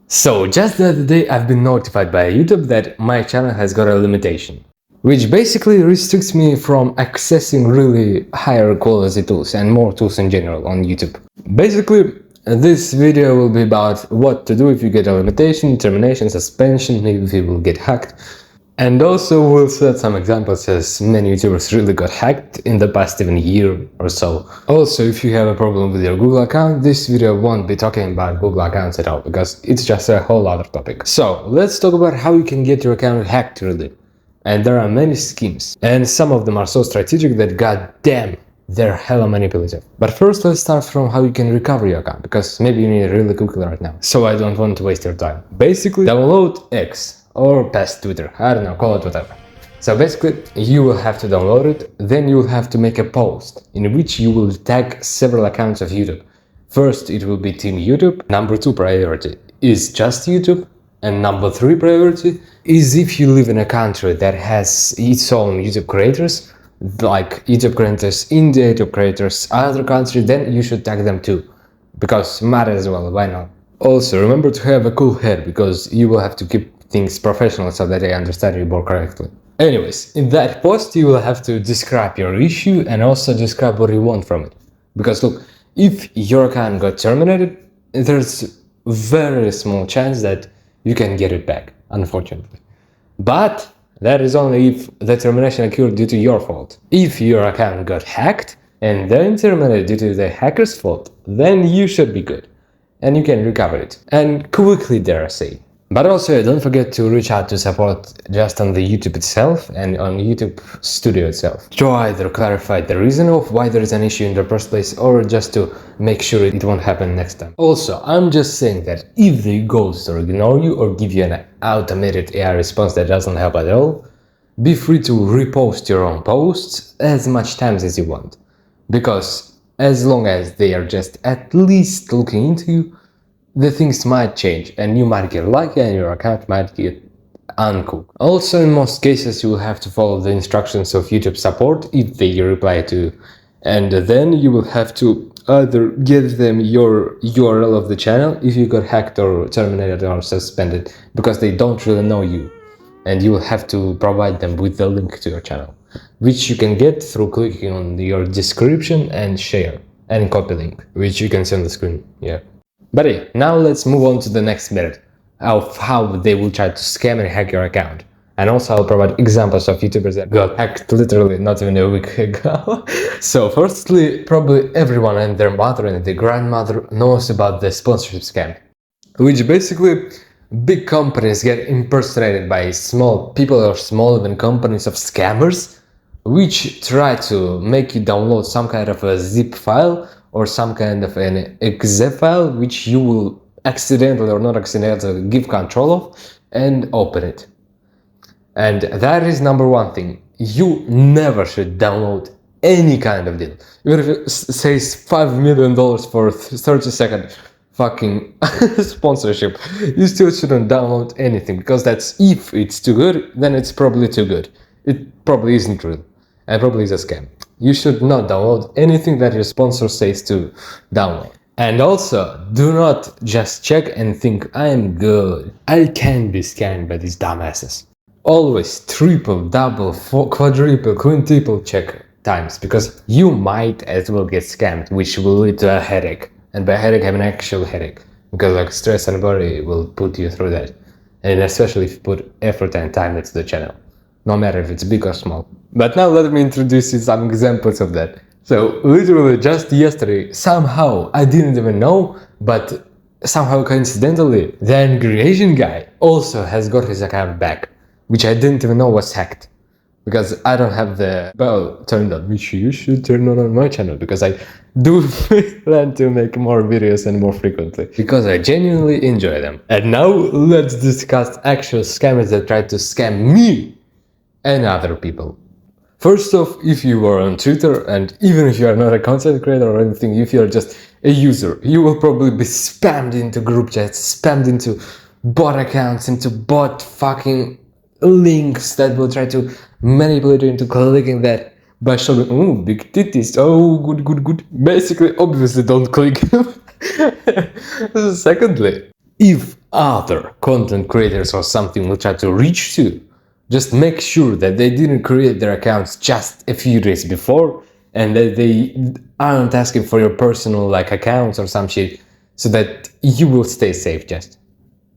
So, just the other day I've been notified by YouTube that my channel has got a limitation, which basically restricts me from accessing really higher quality tools and more tools in general on YouTube. Basically, this video will be about what to do if you get a limitation, termination, suspension, maybe if you will get hacked. And also we'll set some examples as many YouTubers really got hacked in the past even year or so. Also, if you have a problem with your Google account, this video won't be talking about Google accounts at all, because it's just a whole other topic. So, let's talk about how you can get your account hacked really. And there are many schemes, and some of them are so strategic that goddamn, they're hella manipulative. But first let's start from how you can recover your account, because maybe you need it really quickly right now. So I don't want to waste your time. Basically, download X. Or past Twitter, I don't know, call it whatever. So basically, you will have to download it, then you will have to make a post in which you will tag several accounts of YouTube. First, it will be Team YouTube. Number 2 priority is just YouTube. And number 3 priority is if you live in a country that has its own YouTube creators, like YouTube creators, India YouTube creators, other countries, then you should tag them too. Because might as well, why not? Also, remember to have a cool head, because you will have to keep things professional so that I understand you more correctly. Anyways, in that post you will have to describe your issue and also describe what you want from it. Because look, if your account got terminated, there's very small chance that you can get it back, unfortunately. But that is only if the termination occurred due to your fault. If your account got hacked and then terminated due to the hacker's fault, then you should be good. And you can recover it. And quickly, dare I say. But also, don't forget to reach out to support just on the YouTube itself and on YouTube Studio itself, to either clarify the reason of why there is an issue in the first place, or just to make sure it won't happen next time. Also, I'm just saying that if they ghost or ignore you or give you an automated AI response that doesn't help at all, be free to repost your own posts as much times as you want. Because as long as they are just at least looking into you, the things might change and you might get lucky and your account might get uncooked. Also, in most cases you will have to follow the instructions of YouTube support if they reply to, and then you will have to either give them your URL of the channel if you got hacked or terminated or suspended, because they don't really know you, and you will have to provide them with the link to your channel, which you can get through clicking on your description and share and copy link, which you can see on the screen. Yeah. But yeah, now let's move on to the next minute of how they will try to scam and hack your account. And also I'll provide examples of YouTubers that got hacked literally not even a week ago. So firstly, probably everyone and their mother and their grandmother knows about the sponsorship scam, which basically big companies get impersonated by small people or small even companies of scammers, which try to make you download some kind of a zip file or some kind of an exe file, which you will accidentally or not accidentally give control of and open it. And that is number 1 thing. You never should download any kind of deal. Even if it says $5 million for 30-second fucking sponsorship, you still shouldn't download anything, because that's, if it's too good, then it's probably too good. It probably isn't real, and probably is a scam. You should not download anything that your sponsor says to download. And also, do not just check and think, I am good, I can't be scammed by these dumbasses. Always triple, double, quadruple, quintuple check times, because you might as well get scammed, which will lead to a headache. And by headache, I mean actual headache, because like stress and worry will put you through that. And especially if you put effort and time into the channel, no matter if it's big or small. But now let me introduce you some examples of that. So literally just yesterday, somehow, I didn't even know, but somehow coincidentally, the angry Asian guy also has got his account back, which I didn't even know was hacked. Because I don't have the bell turned on, which you should turn on my channel, because I do plan to make more videos and more frequently, because I genuinely enjoy them. And now let's discuss actual scammers that try to scam me and other people. First off, if you are on Twitter, and even if you are not a content creator or anything, if you are just a user, you will probably be spammed into group chats, spammed into bot accounts, into bot fucking links that will try to manipulate you into clicking that by showing, oh, big titties, oh, good. Basically, obviously don't click. Secondly, if other content creators or something will try to reach to, just make sure that they didn't create their accounts just a few days before and that they aren't asking for your personal accounts or some shit, so that you will stay safe. Just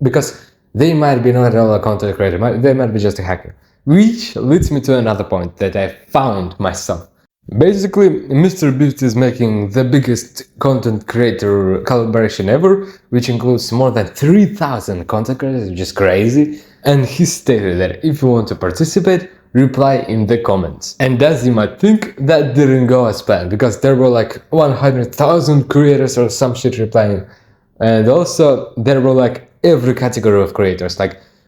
because they might be not at all a content creator, they might be just a hacker. Which leads me to another point that I found myself. Basically, Mr. Beast is making the biggest content creator collaboration ever, which includes more than 3,000 content creators, which is crazy. And he stated that if you want to participate, reply in the comments. And as you might think, that didn't go as planned, because there were 100,000 creators or some shit replying. And also, there were every category of creators,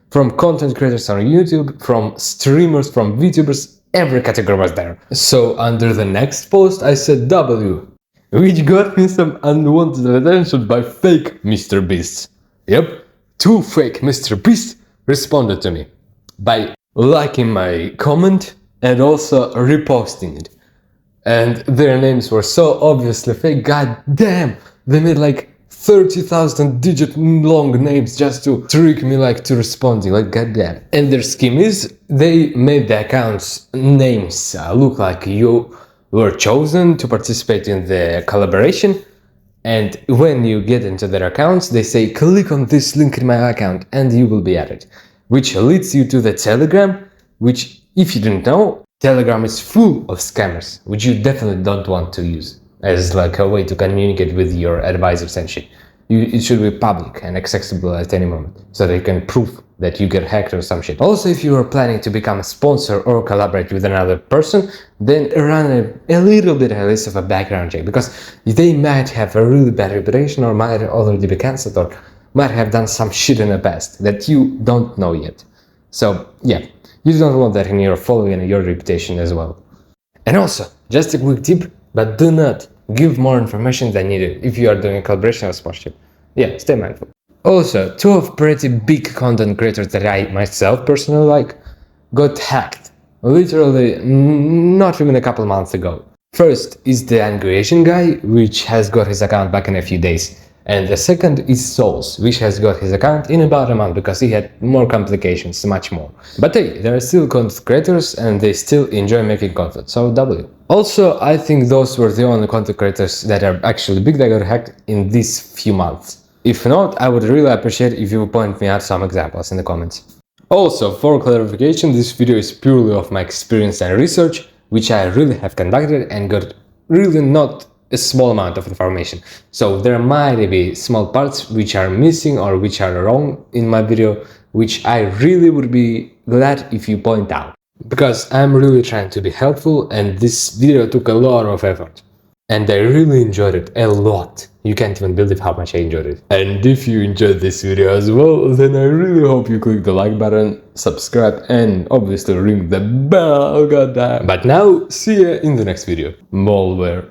from content creators on YouTube, from streamers, from VTubers, every category was there. So under the next post I said W, which got me some unwanted attention by fake Mr. Beasts. Yep, 2 fake Mr. Beasts responded to me by liking my comment and also reposting it. And their names were so obviously fake, god damn, they made 30,000 digit long names just to trick me to responding, goddamn. And their scheme is, they made the accounts names look like you were chosen to participate in the collaboration, and when you get into their accounts they say click on this link in my account and you will be added, which leads you to the Telegram, which, if you didn't know, Telegram is full of scammers, which you definitely don't want to use as a way to communicate with your advisors and shit. It should be public and accessible at any moment, so that you can prove that you get hacked or some shit. Also, if you are planning to become a sponsor or collaborate with another person, then run a little bit at least of a background check, because they might have a really bad reputation or might already be cancelled or might have done some shit in the past that you don't know yet. So yeah, you don't want that in your following and your reputation as well. And also, just a quick tip, but do not give more information than needed if you are doing a collaboration or sponsorship. Yeah, stay mindful. Also, 2 of pretty big content creators that I myself personally got hacked. Literally, not even a couple months ago. First is the Angry Asian guy, which has got his account back in a few days. And the second is Souls, which has got his account in about a month because he had more complications, much more. But hey, they are still content creators and they still enjoy making content, so W. Also, I think those were the only content creators that are actually big that got hacked in these few months. If not, I would really appreciate if you point me out some examples in the comments. Also, for clarification, this video is purely of my experience and research, which I really have conducted and got really not a small amount of information. So there might be small parts which are missing or which are wrong in my video, which I really would be glad if you point out. Because I'm really trying to be helpful and this video took a lot of effort. And I really enjoyed it a lot. You can't even believe how much I enjoyed it. And if you enjoyed this video as well, then I really hope you click the like button, subscribe, and obviously ring the bell, goddamn. But now, see ya in the next video. Malware.